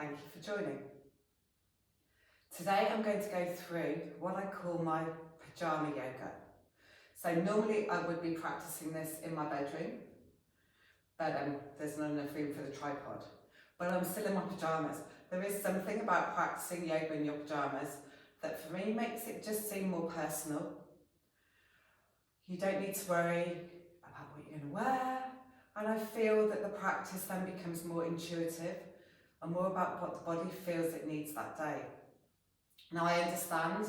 thank you for joining. Today I'm going to go through what I call my Pyjama Yoga. So normally I would be practicing this in my bedroom, but there's not enough room for the tripod. But I'm still in my pyjamas. There is something about practicing yoga in your pyjamas that for me makes it just seem more personal. You don't need to worry about what you're going to wear, and I feel that the practice then becomes more intuitive and more about what the body feels it needs that day. Now I understand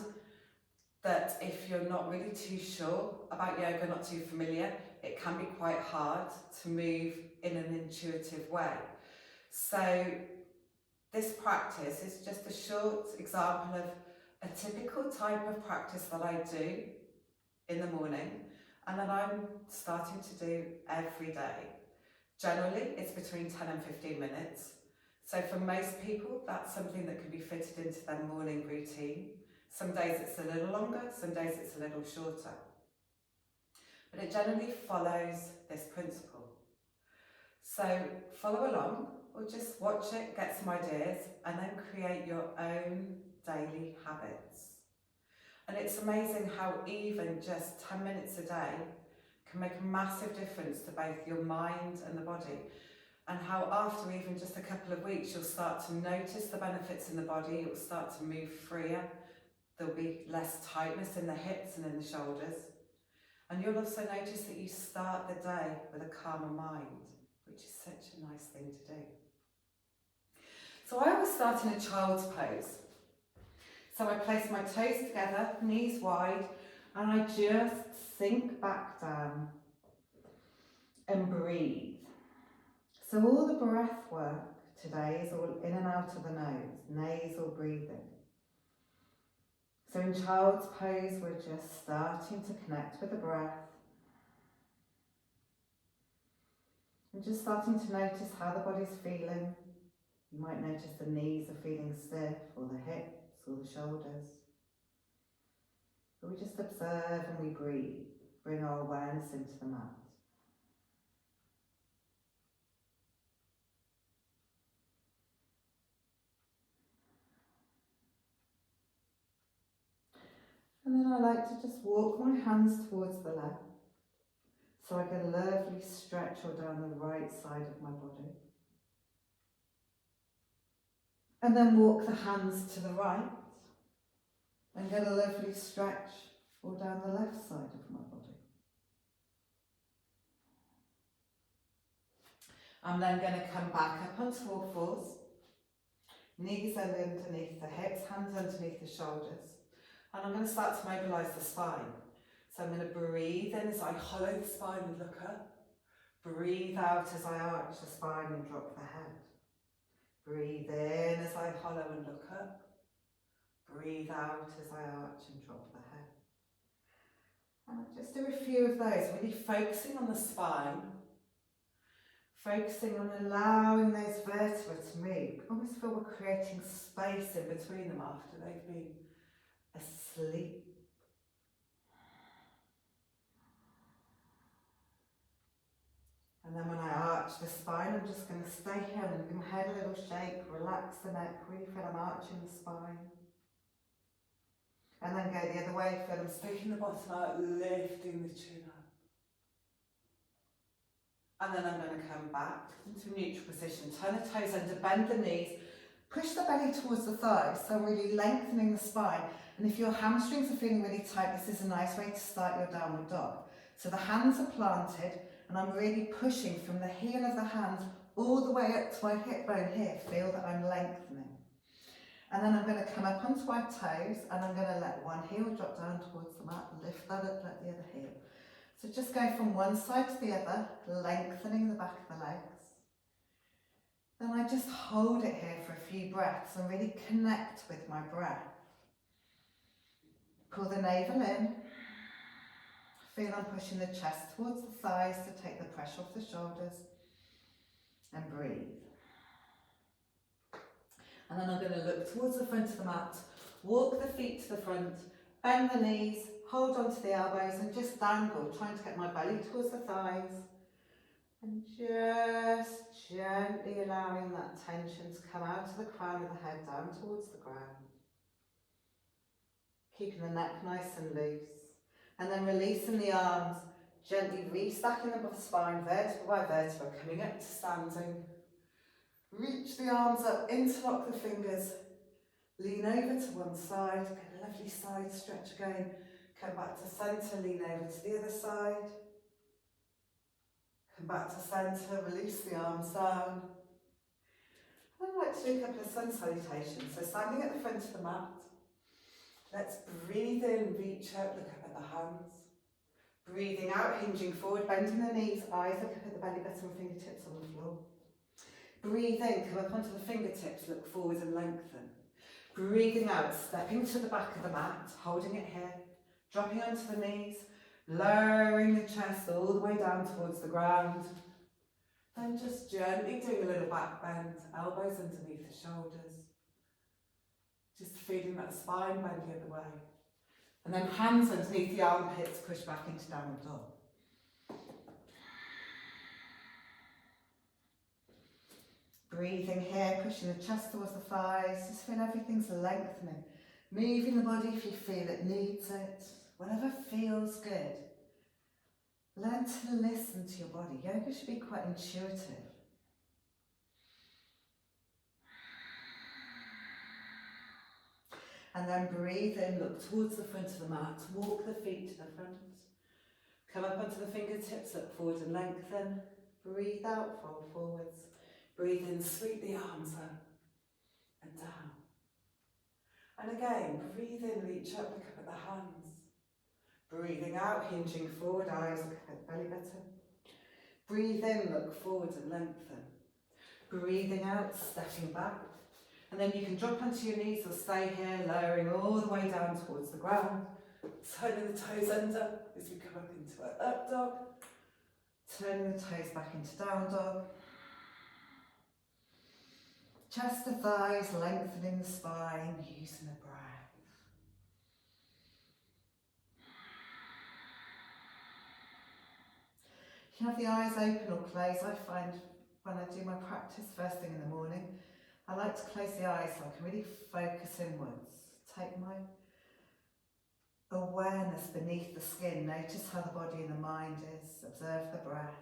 that if you're not really too sure about yoga, not too familiar, it can be quite hard to move in an intuitive way. So this practice is just a short example of a typical type of practice that I do in the morning and that I'm starting to do every day. Generally, it's between 10 and 15 minutes. So for most people, that's something that can be fitted into their morning routine. Some days it's a little longer, some days it's a little shorter. But it generally follows this principle. So follow along, or just watch it, get some ideas, and then create your own daily habits. And it's amazing how even just 10 minutes a day can make a massive difference to both your mind and the body, and how after even just a couple of weeks you'll start to notice the benefits in the body, you'll start to move freer, there'll be less tightness in the hips and in the shoulders, and you'll also notice that you start the day with a calmer mind, which is such a nice thing to do. So I always start in a child's pose. So I place my toes together, knees wide, and I just sink back down and breathe. So all the breath work today is all in and out of the nose, nasal breathing. So in child's pose, we're just starting to connect with the breath. And just starting to notice how the body's feeling. You might notice the knees are feeling stiff, or the hips, or the shoulders. But we just observe and we breathe, bring our awareness into the mat. And then I like to just walk my hands towards the left, so I get a lovely stretch all down the right side of my body. And then walk the hands to the right, and get a lovely stretch all down the left side of my body. I'm then going to come back up onto all fours, knees underneath the hips, hands underneath the shoulders, and I'm going to start to mobilise the spine. So I'm going to breathe in as I hollow the spine and look up, breathe out as I arch the spine and drop the head. Breathe in as I hollow and look up, breathe out as I arch and drop the head. And I'll just do a few of those, really focusing on the spine, focusing on allowing those vertebrae to move. I almost feel we're creating space in between them after they've been asleep. And then when I arch the spine, I'm just going to stay here and give my head a little shake, relax the neck, really feel I'm arching the spine. And then go the other way, feel I'm sticking the bottom out, lifting the chin up. And then I'm going to come back into a neutral position, turn the toes under, bend the knees, push the belly towards the thighs, so really lengthening the spine. And if your hamstrings are feeling really tight, this is a nice way to start your downward dog. So the hands are planted, and I'm really pushing from the heel of the hands all the way up to my hip bone here. Feel that I'm lengthening. And then I'm going to come up onto my toes, and I'm going to let one heel drop down towards the mat, lift that up, let the other heel. So just go from one side to the other, lengthening the back of the legs. Then I just hold it here for a few breaths and really connect with my breath. Pull the navel in. Feel I'm pushing the chest towards the thighs to take the pressure off the shoulders. And breathe. And then I'm going to look towards the front of the mat, walk the feet to the front, bend the knees, hold onto the elbows and just dangle, trying to get my belly towards the thighs. And just gently allowing that tension to come out of the crown of the head down towards the ground. Keeping the neck nice and loose. And then releasing the arms, gently restacking them above the spine, vertebra by vertebra, coming up to standing. Reach the arms up, interlock the fingers. Lean over to one side, get a lovely side stretch again. Come back to centre, lean over to the other side. Come back to centre, release the arms down. I'd like to do a couple of sun salutations. So standing at the front of the mat, let's breathe in, reach out, look up at the hands. Breathing out, hinging forward, bending the knees, eyes look up at the belly button, fingertips on the floor. Breathe in, come up onto the fingertips, look forward and lengthen. Breathing out, stepping to the back of the mat, holding it here, dropping onto the knees, lowering the chest all the way down towards the ground. Then just gently doing a little back bend, elbows underneath the shoulders. Just feeling that spine bend the other way. And then hands underneath the armpits, push back into downward dog. Breathing here, pushing the chest towards the thighs, just feel everything's lengthening. Moving the body if you feel it needs it, whatever feels good. Learn to listen to your body. Yoga should be quite intuitive. And then breathe in, look towards the front of the mat, walk the feet to the front. Come up onto the fingertips, look forward and lengthen. Breathe out, fold forwards. Breathe in, sweep the arms up and down. And again, breathe in, reach up, look up at the hands. Breathing out, hinging forward, eyes look up at the belly button. Breathe in, look forward and lengthen. Breathing out, stepping back. And then you can drop onto your knees or stay here, lowering all the way down towards the ground. Turning the toes under as we come up into an up dog. Turning the toes back into down dog. Chest to thighs, lengthening the spine, using the breath. You can have the eyes open or closed. I find when I do my practice first thing in the morning, I like to close the eyes so I can really focus inwards. Take my awareness beneath the skin. Notice how the body and the mind is. Observe the breath.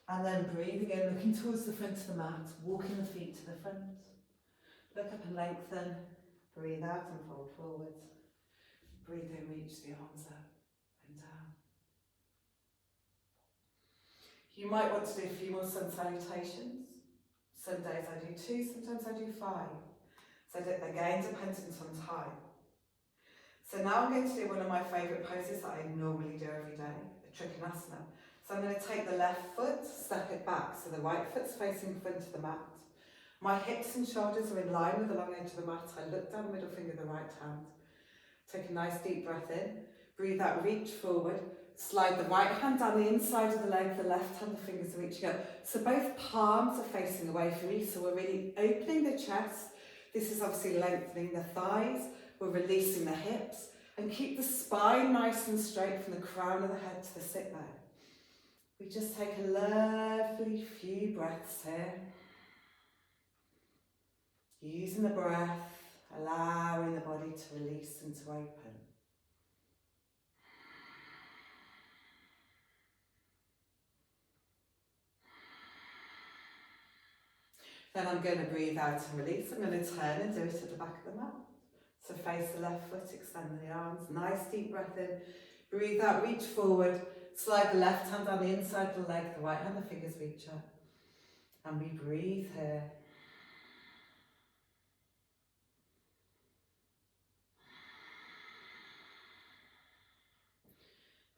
And then breathing in, looking towards the front of the mat, walking the feet to the front. Look up and lengthen. Breathe out and fold forwards. Breathe in, reach the arms up and down. You might want to do a few more sun salutations. Some days I do 2, sometimes I do 5. So again, dependent on time. So now I'm going to do one of my favourite poses that I normally do every day, a Trikonasana. So I'm going to take the left foot, step it back, so the right foot's facing front of the mat. My hips and shoulders are in line with the long edge of the mat. I look down the middle finger of the right hand. Take a nice deep breath in. Breathe out, reach forward. Slide the right hand down the inside of the leg, the left hand, the fingers are reaching up. So both palms are facing away from you, so we're really opening the chest. This is obviously lengthening the thighs. We're releasing the hips. And keep the spine nice and straight from the crown of the head to the sit bone. We just take a lovely few breaths here. Using the breath, allowing the body to release and to open. Then I'm going to breathe out and release. I'm going to turn and do it at the back of the mat. So face the left foot, extend the arms. Nice deep breath in. Breathe out, reach forward. Slide the left hand on the inside of the leg, the right hand, the fingers reach up. And we breathe here.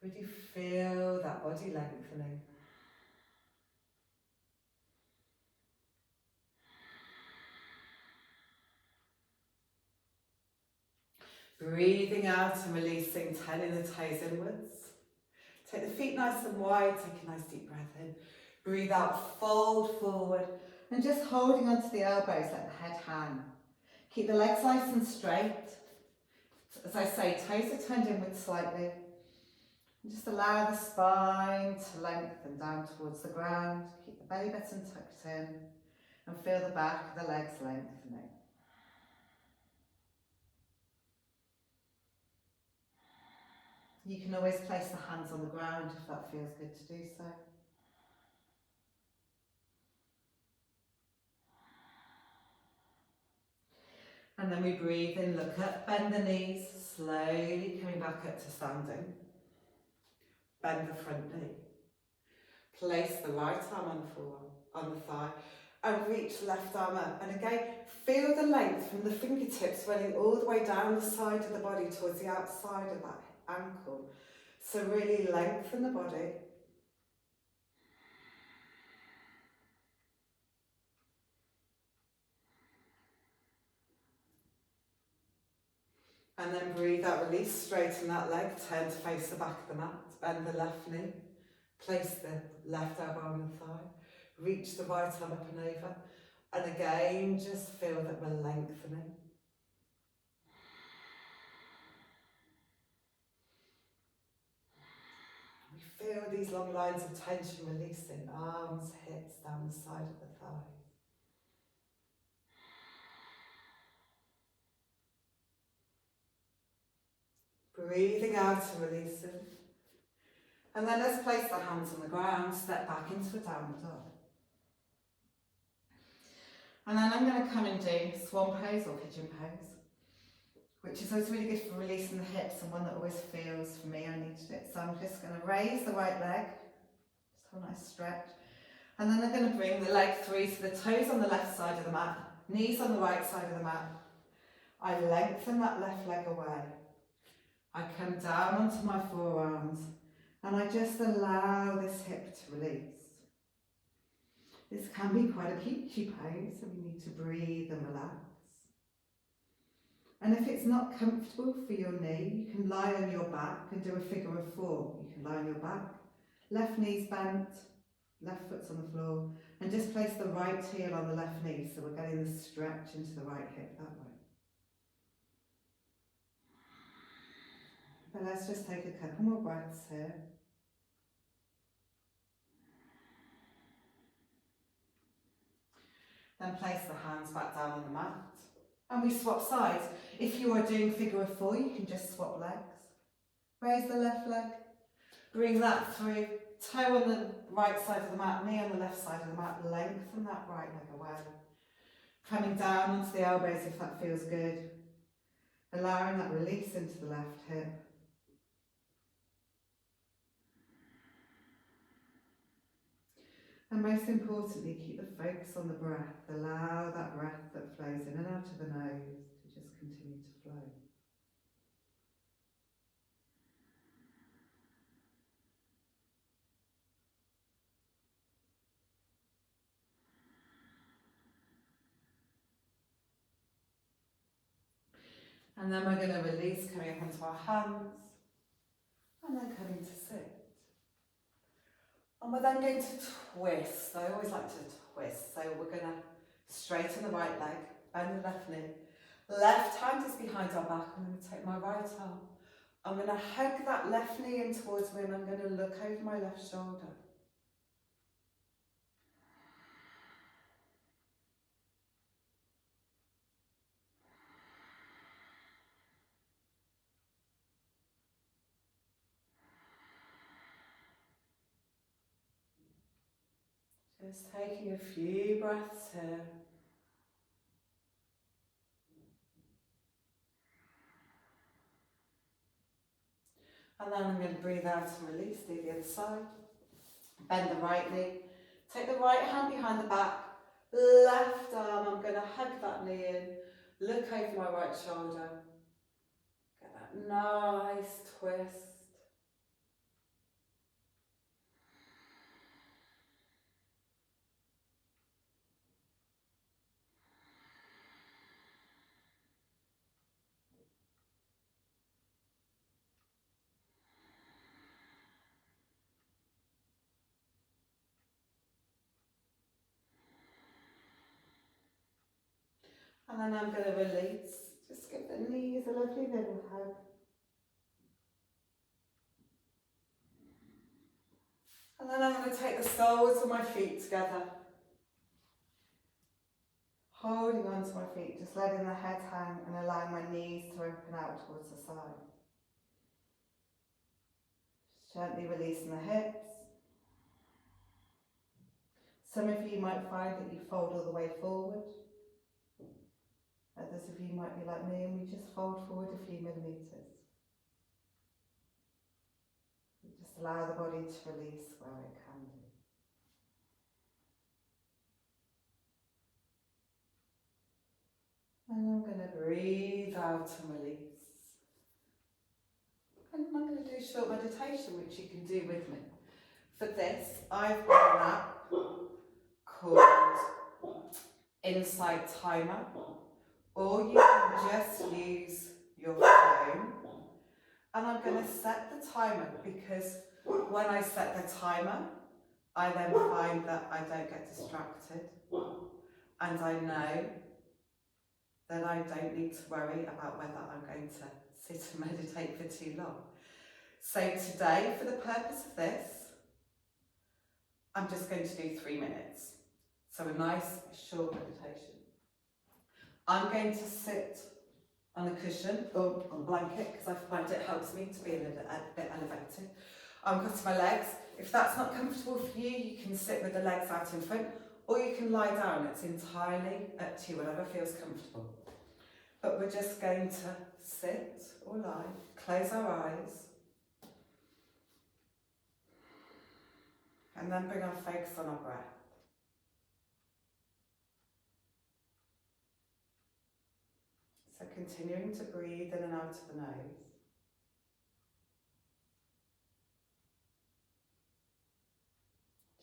Really feel that body lengthening. Breathing out and releasing, turning the toes inwards. Take the feet nice and wide, take a nice deep breath in. Breathe out, fold forward, and just holding onto the elbows, let the head hang. Keep the legs nice and straight. As I say, toes are turned inwards slightly. And just allow the spine to lengthen down towards the ground. Keep the belly button tucked in and feel the back of the legs lengthening. You can always place the hands on the ground if that feels good to do so. And then we breathe in, look up, bend the knees, slowly coming back up to standing. Bend the front knee. Place the right arm on the forearm, on the thigh, and reach the left arm up. And again, feel the length from the fingertips running all the way down the side of the body towards the outside of that ankle. So really lengthen the body. And then breathe out, release, straighten that leg, turn to face the back of the mat, bend the left knee, place the left elbow on the thigh, reach the right arm up and over, and again just feel that we're lengthening. We feel these long lines of tension releasing, arms, hips down the side of the thighs. Breathing out and releasing. And then let's place the hands on the ground, step back into a downward dog. And then I'm going to come and do swan pose or pigeon pose, which is always really good for releasing the hips and one that always feels, for me, I need to do it. So I'm just going to raise the right leg, just have a nice stretch. And then I'm going to bring the leg through to the toes on the left side of the mat, knees on the right side of the mat. I lengthen that left leg away. I come down onto my forearms and I just allow this hip to release. This can be quite a peachy pose, so we need to breathe and relax. And if it's not comfortable for your knee, you can lie on your back and do a figure of four. You can lie on your back, left knee's bent, left foot's on the floor, and just place the right heel on the left knee, so we're getting the stretch into the right hip that way. But let's just take a couple more breaths here. Then place the hands back down on the mat. And we swap sides. If you are doing figure of four, you can just swap legs. Raise the left leg. Bring that through. Toe on the right side of the mat, knee on the left side of the mat. Lengthen that right leg away. Coming down onto the elbows if that feels good. Allowing that release into the left hip. And most importantly, keep the focus on the breath. Allow that breath that flows in and out of the nose to just continue to flow. And then we're going to release, coming up onto our hands, and then coming to sit. And we're then going to twist. I always like to twist. So we're going to straighten the right leg, bend the left knee. Left hand is behind our back. I'm going to take my right arm. I'm going to hug that left knee in towards me and I'm going to look over my left shoulder. Just taking a few breaths here. And then I'm going to breathe out and release, do the other side. Bend the right knee. Take the right hand behind the back. Left arm, I'm going to hug that knee in. Look over my right shoulder. Get that nice twist. And then I'm going to release. Just give the knees a lovely little hug. And then I'm going to take the soles of my feet together. Holding onto my feet, just letting the head hang and allowing my knees to open out towards the side. Just gently releasing the hips. Some of you might find that you fold all the way forward. Others of you might be like me and we just fold forward a few millimetres. Just allow the body to release where it can do. And I'm going to breathe out and release. And I'm going to do a short meditation which you can do with me. For this, I've got an app called Insight Timer, or you can just use your phone. And I'm going to set the timer because when I set the timer, I then find that I don't get distracted, and I know that I don't need to worry about whether I'm going to sit and meditate for too long. So today, for the purpose of this, I'm just going to do 3 minutes. So a nice short meditation. I'm going to sit on a cushion or on a blanket because I find it helps me to be a bit elevated. I've got my legs. If that's not comfortable for you, you can sit with the legs out in front, or you can lie down. It's entirely up to you, whatever feels comfortable. But we're just going to sit or lie, close our eyes, and then bring our focus on our breath. So continuing to breathe in and out of the nose.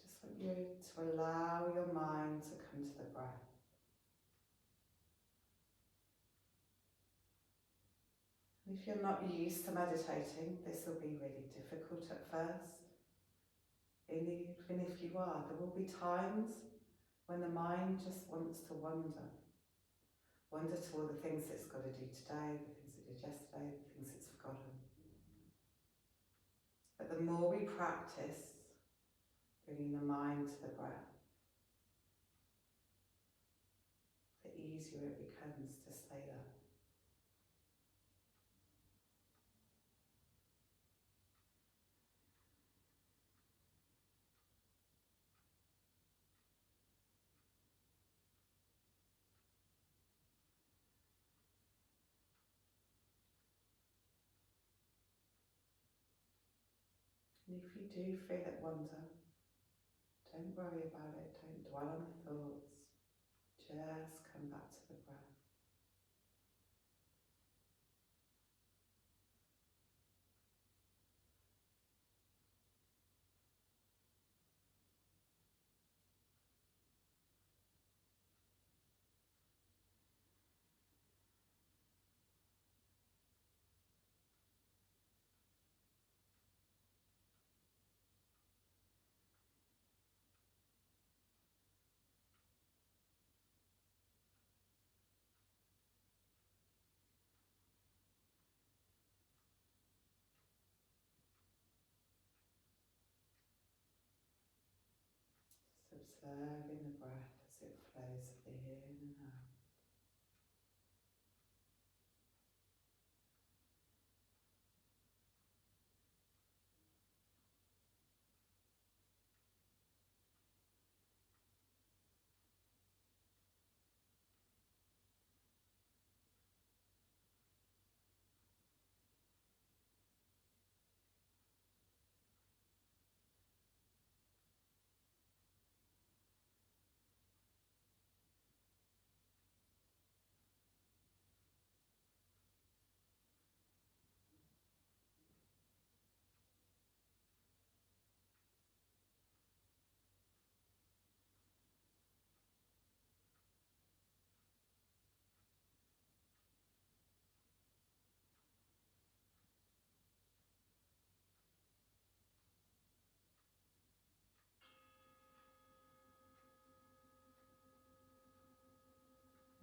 Just want you to allow your mind to come to the breath. If you're not used to meditating, this will be really difficult at first. Even if you are, there will be times when the mind just wants to wander to all the things it's got to do today, the things it did yesterday, the things it's forgotten. But the more we practice bringing the mind to the breath, the easier it becomes to stay there. And if you do feel it wander, don't worry about it, don't dwell on the thoughts, just come back to the breath. Just observing the breath as it flows in and out.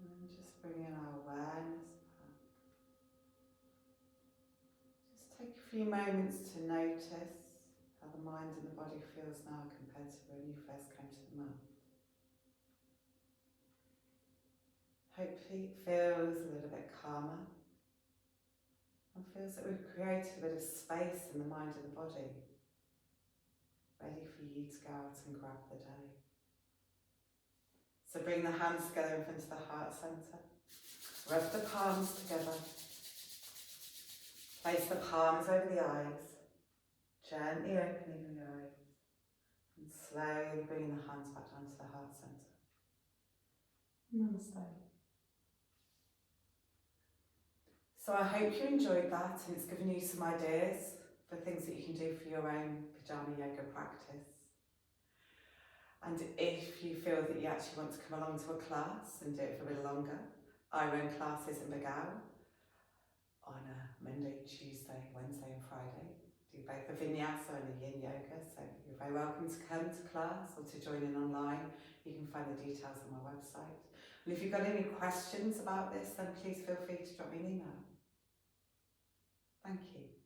And then just bringing our awareness back. Just take a few moments to notice how the the mind and the body feels now compared to when you first came to the mat. Hopefully it feels a little bit calmer and feels that we've created a bit of space in the mind and the body, ready for you to go out and grab the day. So bring the hands together in front of the heart centre. Rub the palms together. Place the palms over the eyes. Gently opening the eyes. And slowly bringing the hands back down to the heart centre. Namaste. So I hope you enjoyed that and it's given you some ideas for things that you can do for your own Pyjama Yoga practice. And if you feel that you actually want to come along to a class and do it for a bit longer, I run classes in Bagao on a Monday, Tuesday, Wednesday and Friday. Do both the vinyasa and the yin yoga, so you're very welcome to come to class or to join in online. You can find the details on my website. And if you've got any questions about this, then please feel free to drop me an email. Thank you.